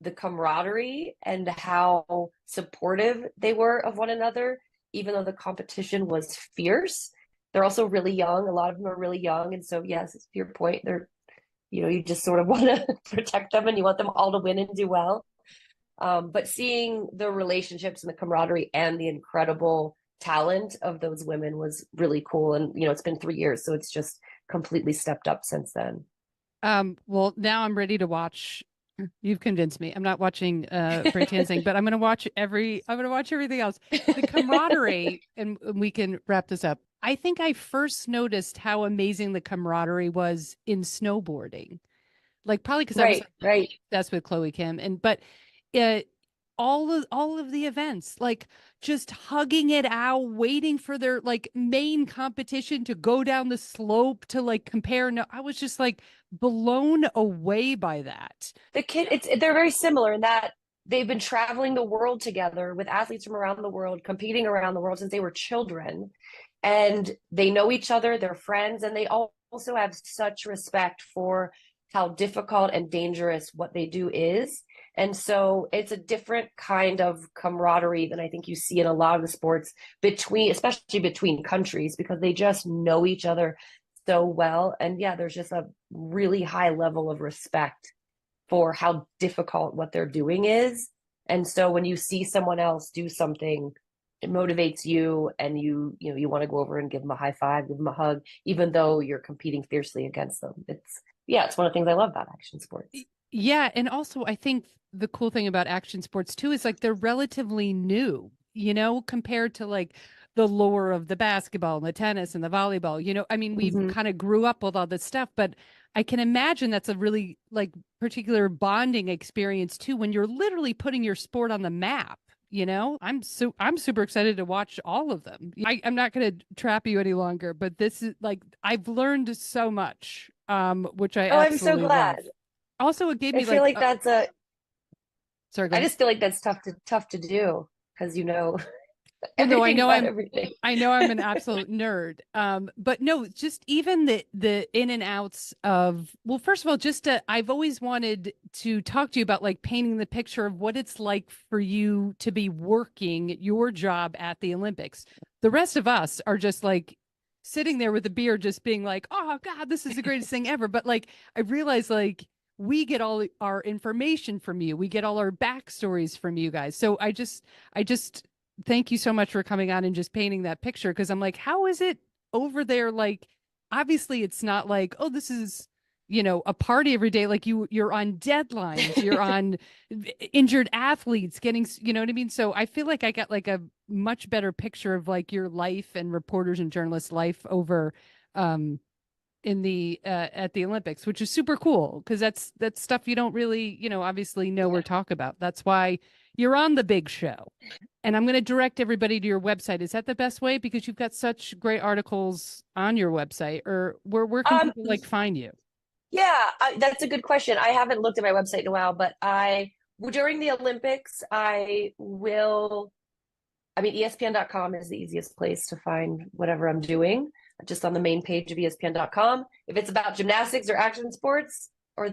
the camaraderie and how supportive they were of one another, even though the competition was fierce. They're also really young. A lot of them are really young. And so, yes, to your point, they're you just sort of want to protect them and you want them all to win and do well. But seeing the relationships and the camaraderie and the incredible talent of those women was really cool. And, it's been 3 years, so it's just completely stepped up since then. Well, now I'm ready to watch. You've convinced me. I'm not watching breakdancing, but I'm going to watch everything else. The camaraderie, and we can wrap this up. I think I first noticed how amazing the camaraderie was in snowboarding. Like probably because I was Right. obsessed with Chloe Kim, but uh, all of the events, like just hugging it out, waiting for their like main competition to go down the slope to like compare. No, I was just like blown away by that. They're very similar in that they've been traveling the world together with athletes from around the world, competing around the world since they were children. And they know each other, they're friends, and they also have such respect for how difficult and dangerous what they do is. And so it's a different kind of camaraderie than I think you see in a lot of the sports especially between countries, because they just know each other so well. And yeah, there's just a really high level of respect for how difficult what they're doing is. And so when you see someone else do something, it motivates you, and you want to go over and give them a high five, give them a hug, even though you're competing fiercely against them. It's one of the things I love about action sports. Yeah, and also I think the cool thing about action sports too is like they're relatively new, compared to like the lore of the basketball and the tennis and the volleyball. I mean, we kind of grew up with all this stuff, but I can imagine that's a really like particular bonding experience too when you're literally putting your sport on the map. I'm super excited to watch all of them. I'm not going to trap you any longer, but this is like I've learned so much, which I I'm so absolutely glad. love. Also, it gave me I feel like that's sorry, go I ahead. just feel like that's tough to do because Well, no, everything about everything. I know I'm an absolute nerd. But no, just even the in and outs of, well, first of all, I've always wanted to talk to you about like painting the picture of what it's like for you to be working your job at the Olympics. The rest of us are just like sitting there with a beer, just being like, oh God, this is the greatest thing ever. But like, I realize like we get all our information from you. We get all our backstories from you guys. So I just thank you so much for coming on and just painting that picture. Cause I'm like, how is it over there? Like, obviously it's not like, oh, this is, a party every day. Like you're on deadlines, you're on injured athletes getting, you know what I mean? So I feel like I got like a much better picture of like your life and reporters and journalists life over, in the at the Olympics, which is super cool because that's stuff you don't really, obviously know or talk about. That's why you're on the big show. And I'm going to direct everybody to your website. Is that the best way? Because you've got such great articles on your website. Or where can people like find you? Yeah, that's a good question. I haven't looked at my website in a while, but during the Olympics, ESPN.com is the easiest place to find whatever I'm doing, just on the main page of ESPN.com. If it's about gymnastics or action sports, or,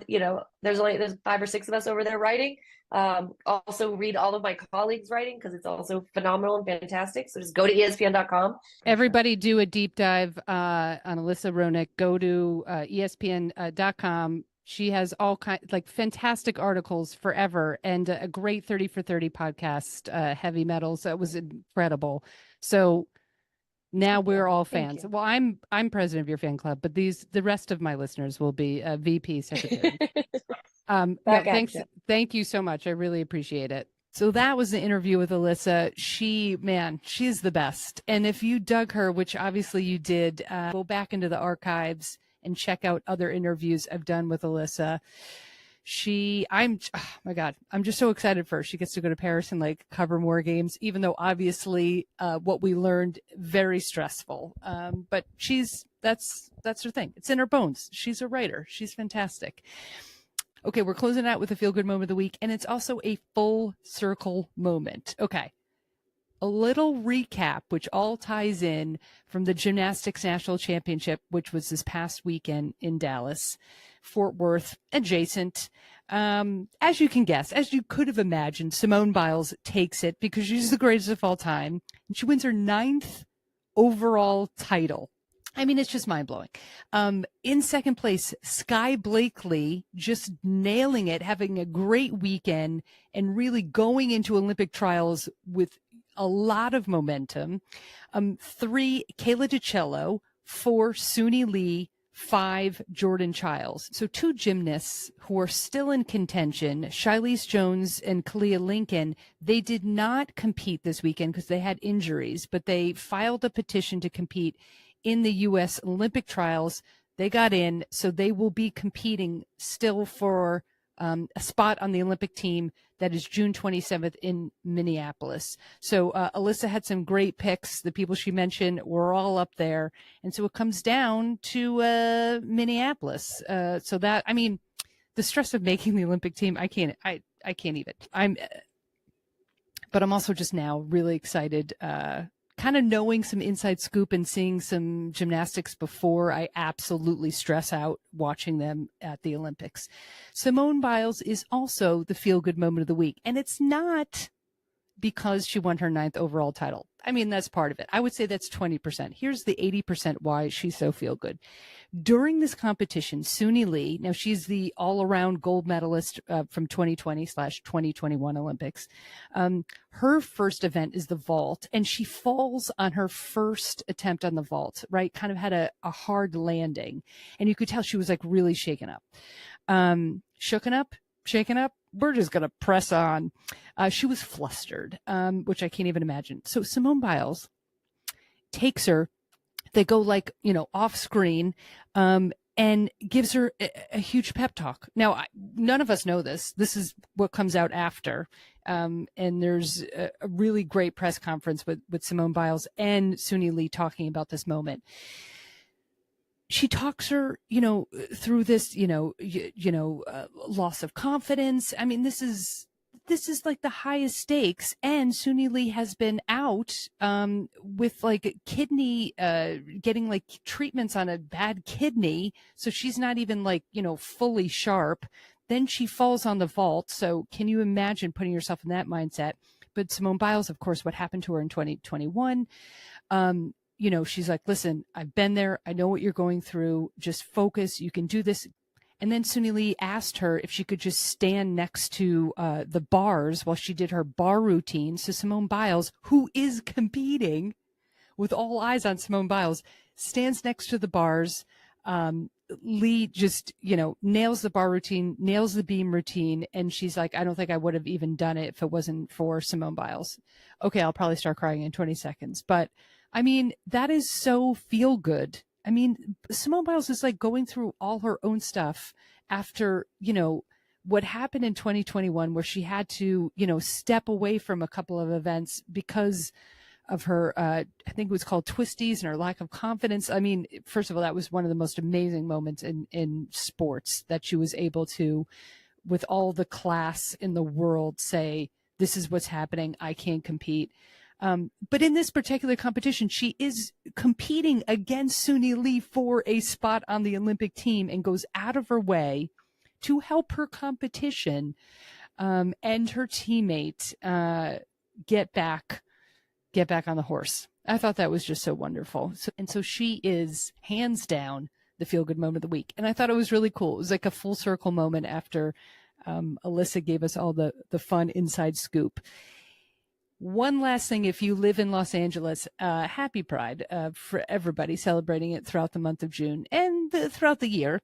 there's 5 or 6 of us over there writing. Also read all of my colleagues' writing because it's also phenomenal and fantastic. So just go to ESPN.com. Everybody do a deep dive on Alyssa Roenigk. Go to ESPN.com. She has all like fantastic articles forever, and a great 30 for 30 podcast, Heavy Metals. That was incredible. So now we're all fans. Well, I'm president of your fan club, but the rest of my listeners will be VP secretary. No, thanks. Thank you so much. I really appreciate it. So that was the interview with Alyssa. She's the best. And if you dug her, which obviously you did, go back into the archives and check out other interviews I've done with Alyssa. Oh my God, I'm just so excited for her. She gets to go to Paris and like cover more games, even though obviously what we learned, very stressful. But that's her thing. It's in her bones. She's a writer. She's fantastic. Okay, we're closing out with a feel-good moment of the week, and it's also a full circle moment. Okay, a little recap, which all ties in from the Gymnastics National Championship, which was this past weekend in Dallas, Fort Worth, adjacent. As you can guess, as you could have imagined, Simone Biles takes it because she's the greatest of all time, and she wins her 9th overall title. I mean, it's just mind blowing. In second place, Sky Blakely just nailing it, having a great weekend and really going into Olympic trials with a lot of momentum. Three, Kayla DiCello. Four, Suni Lee. Five, Jordan Childs. So two gymnasts who are still in contention, Shilese Jones and Kalia Lincoln, they did not compete this weekend because they had injuries, but they filed a petition to compete in the U.S. Olympic trials. They got in, so they will be competing still for a spot on the Olympic team that is June 27th in Minneapolis. So Alyssa had some great picks. The people she mentioned were all up there. And so it comes down to Minneapolis. So that, I mean, the stress of making the Olympic team, I can't even. But I'm also just now really excited, kind of knowing some inside scoop and seeing some gymnastics before I absolutely stress out watching them at the Olympics. Simone Biles is also the feel-good moment of the week. And it's not because she won her 9th overall title. I mean, that's part of it. I would say that's 20%. Here's the 80% why she's so feel-good. During this competition, Suni Lee, now she's the all-around gold medalist from 2020/2021 Olympics. Her first event is the vault, and she falls on her first attempt on the vault, right? Kind of had a hard landing, and you could tell she was like really shaken up. Shaken up, we're just going to press on. She was flustered, which I can't even imagine. So Simone Biles takes her, they go like, off screen, and gives her a huge pep talk. Now, none of us know this. This is what comes out after. And there's a really great press conference with Simone Biles and Suni Lee talking about this moment. She talks her, through this, loss of confidence. I mean, this is like the highest stakes. And Suni Lee has been out with like kidney, getting like treatments on a bad kidney. So she's not even like, fully sharp. Then she falls on the vault. So can you imagine putting yourself in that mindset? But Simone Biles, of course, what happened to her in 2021, she's like, listen, I've been there. I know what you're going through. Just focus. You can do this. And then Suni Lee asked her if she could just stand next to the bars while she did her bar routine. So Simone Biles, who is competing with all eyes on Simone Biles, stands next to the bars. Lee just, nails the bar routine, nails the beam routine. And she's like, I don't think I would have even done it if it wasn't for Simone Biles. Okay, I'll probably start crying in 20 seconds. But I mean, that is so feel good. I mean, Simone Biles is like going through all her own stuff after, what happened in 2021, where she had to, step away from a couple of events because of her, I think it was called twisties, and her lack of confidence. I mean, first of all, that was one of the most amazing moments in sports, that she was able to, with all the class in the world, say, this is what's happening. I can't compete. But in this particular competition, she is competing against Suni Lee for a spot on the Olympic team, and goes out of her way to help her competition and her teammate get back on the horse. I thought that was just so wonderful. So she is hands down the feel-good moment of the week. And I thought it was really cool. It was like a full circle moment after Alyssa gave us all the fun inside scoop. One last thing, if you live in Los Angeles, happy Pride for everybody celebrating it throughout the month of June and throughout the year.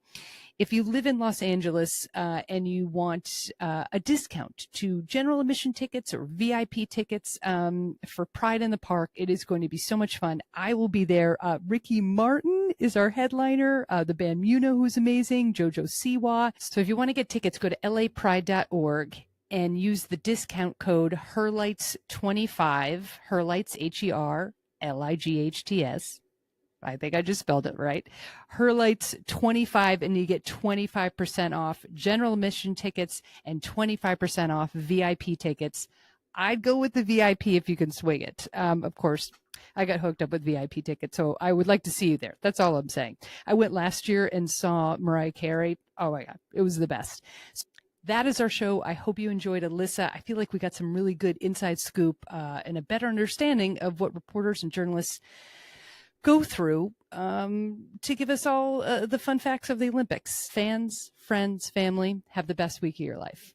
If you live in Los Angeles and you want a discount to general admission tickets or VIP tickets for Pride in the Park, it is going to be so much fun. I will be there. Ricky Martin is our headliner. The band Muno, who's amazing. Jojo Siwa. So if you want to get tickets, go to lapride.org. and use the discount code HERLIGHTS25, HERLIGHTS, HERLIGHTS. I think I just spelled it right. HERLIGHTS25, and you get 25% off general admission tickets and 25% off VIP tickets. I'd go with the VIP if you can swing it. Of course, I got hooked up with VIP tickets, so I would like to see you there. That's all I'm saying. I went last year and saw Mariah Carey. Oh my God, it was the best. That is our show. I hope you enjoyed, Alyssa. I feel like we got some really good inside scoop and a better understanding of what reporters and journalists go through to give us all the fun facts of the Olympics. Fans, friends, family, have the best week of your life.